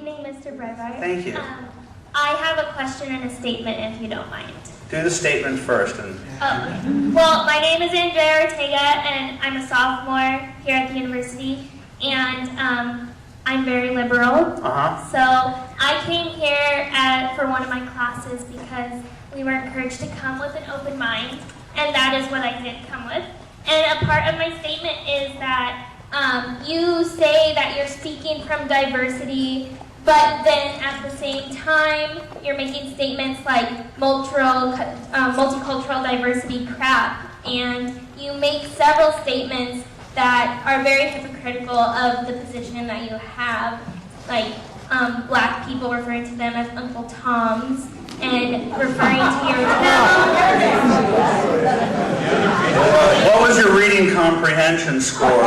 evening, Mr. Breitbart. Thank you. I have a question and a statement, if you don't mind. Do the statement first. Well, my name is Andrea Ortega, and I'm a sophomore here at the university, and I'm very liberal. So I came here for one of my classes because we were encouraged to come with an open mind, and that is what I did come with. And a part of my statement is that you say that you're speaking from diversity, but then at the same time, you're making statements like multicultural diversity crap, and you make several statements that are very hypocritical of the position that you have, like black people referring to them as Uncle Toms, and referring to your What was your reading comprehension score?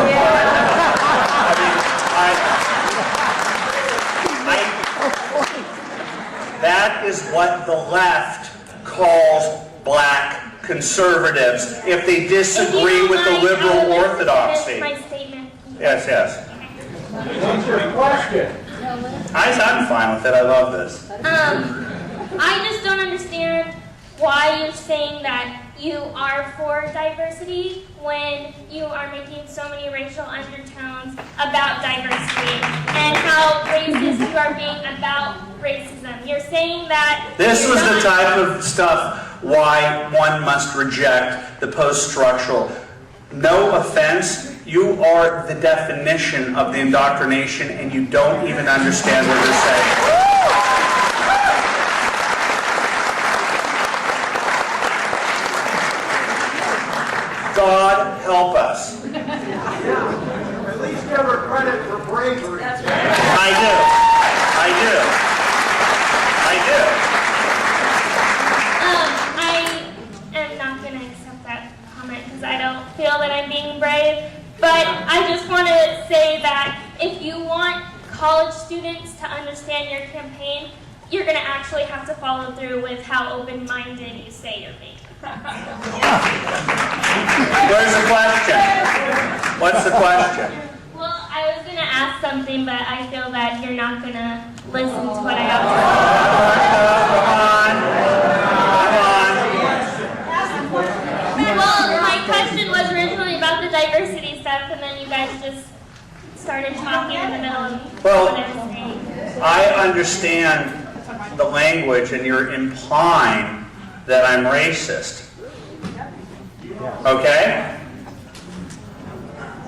That is what the left calls black conservatives if they disagree with the liberal orthodoxy. My statement. Yes, yes. What's your question? I'm fine with it. I love this. I just don't understand why you're saying that you are for diversity when you are making so many racial undertones about diversity and how racist you are being about racism. You're saying that This was the type of stuff why one must reject the post-structural. No offense, you are the definition of the indoctrination and you don't even understand what you're saying. God help us. At least give her credit for bravery. I do. I am not going to accept that comment because I don't feel that I'm being brave. But I just want to say that if you want college students to understand your campaign, you're going to actually have to follow through with how open-minded you say you're being. Where's the question? What's the question? Well, I was going to ask something, but I feel that you're not going to listen to what I have to say. Well, my question was originally about the diversity stuff, and then you guys just started talking in the middle of what I was saying. I understand the language, and you're implying that I'm racist. Okay?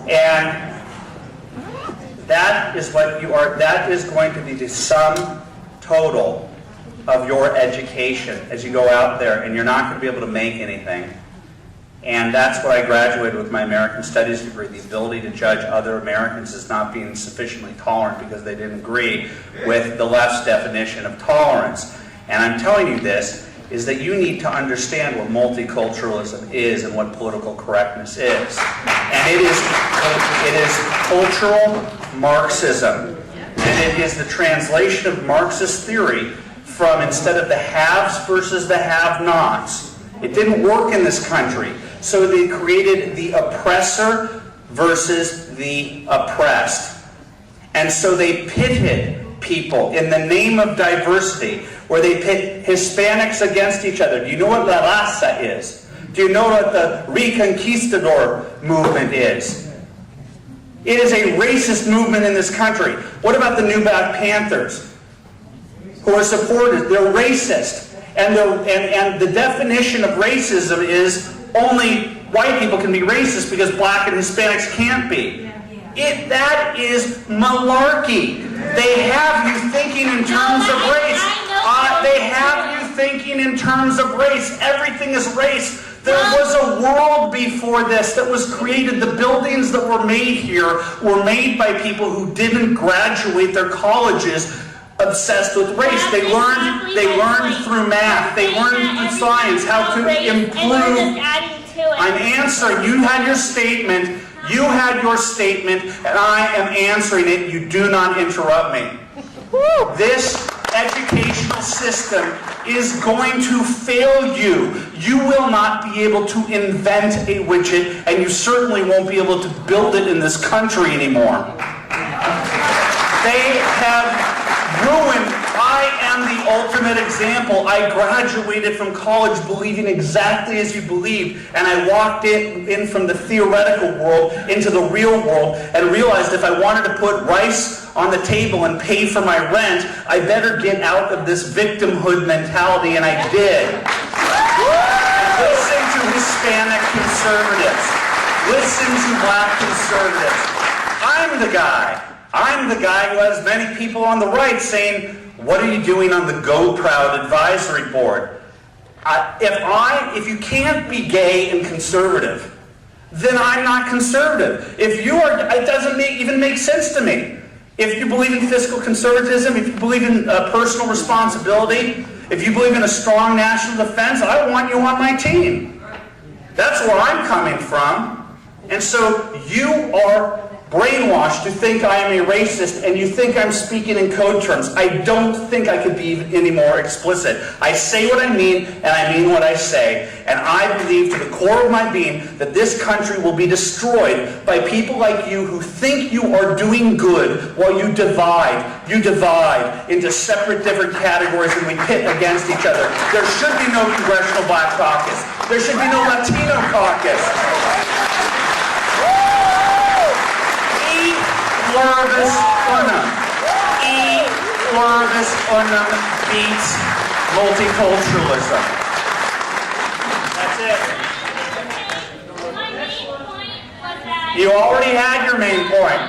And that is what you are. That is going to be the sum total of your education as you go out there, and you're not going to be able to make anything. And that's what I graduated with my American Studies degree, the ability to judge other Americans as not being sufficiently tolerant because they didn't agree with the left's definition of tolerance. And I'm telling you this, is that you need to understand what multiculturalism is and what political correctness is. And it is cultural Marxism. And it is the translation of Marxist theory from, instead of the haves versus the have-nots. It didn't work in this country. So they created the oppressor versus the oppressed. And so they pitted people in the name of diversity, where they pit Hispanics against each other. Do you know what La Raza is? Do you know what the Reconquistador movement is? It is a racist movement in this country. What about the new Black Panthers, who are supported? They're racist. And the definition of racism is only white people can be racist because black and Hispanics can't be. That is malarkey. They have you thinking in terms of race. They have you thinking in terms of race. Everything is race. There was a world before this that was created. The buildings that were made here were made by people who didn't graduate their colleges obsessed with race. They learned through math. They learned through science how to improve. I'm answering. You had your statement. You had your statement, and I am answering it. You do not interrupt me. This educational system is going to fail you. You will not be able to invent a widget, and you certainly won't be able to build it in this country anymore. They have ruined. I am the ultimate example. I graduated from college believing exactly as you believe, and I walked in from the theoretical world into the real world and realized if I wanted to put rice on the table and pay for my rent, I better get out of this victimhood mentality, and I did. Listen to Hispanic conservatives. Listen to black conservatives. I'm the guy who has many people on the right saying, what are you doing on the Go Proud advisory board? If you can't be gay and conservative, then I'm not conservative. If you are, it doesn't even make sense to me. If you believe in fiscal conservatism, if you believe in personal responsibility, if you believe in a strong national defense, I want you on my team. That's where I'm coming from. And so you are brainwashed to think I am a racist, and you think I'm speaking in code terms. I don't think I could be any more explicit. I say what I mean, and I mean what I say. And I believe to the core of my being that this country will be destroyed by people like you who think you are doing good while you divide. You divide into separate different categories, and we pit against each other. There should be no Congressional Black Caucus. There should be no Latino caucus. Pluribus unum. E pluribus unum beats multiculturalism. That's it. My main point was that... You already had your main point.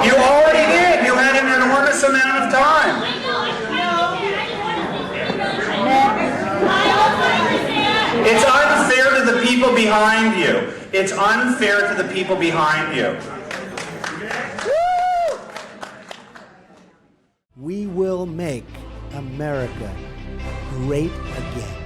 You already did. You had an enormous amount of time. It's unfair to the people behind you. It's unfair to the people behind you. We will make America great again.